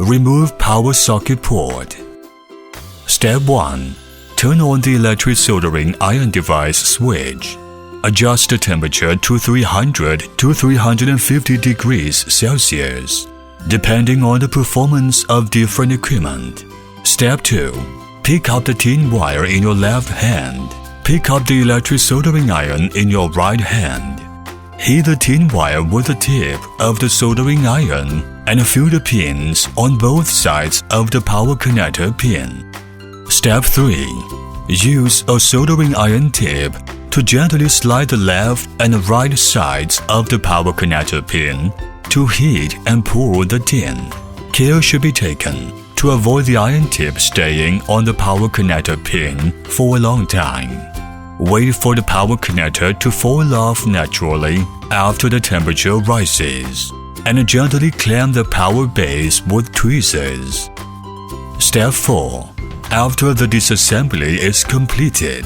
Remove power socket port. Step 1. Turn on the electric soldering iron device switch. Adjust the temperature to 300 to 350 degrees Celsius, depending on the performance of different equipment. Step 2. Pick up the tin wire in your left hand. Pick up the electric soldering iron in your right hand. Heat the tin wire with the tip of the soldering iron and fill the pins on both sides of the power connector pin. Step 3. Use a soldering iron tip to gently slide the left and right sides of the power connector pin to heat and pull the tin. Care should be taken to avoid the iron tip staying on the power connector pin for a long time. Wait for the power connector to fall off naturally after the temperature rises, and gently clamp the power base with tweezers. Step 4. After the disassembly is completed,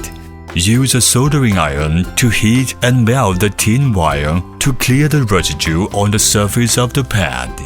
use a soldering iron to heat and melt the tin wire to clear the residue on the surface of the pad.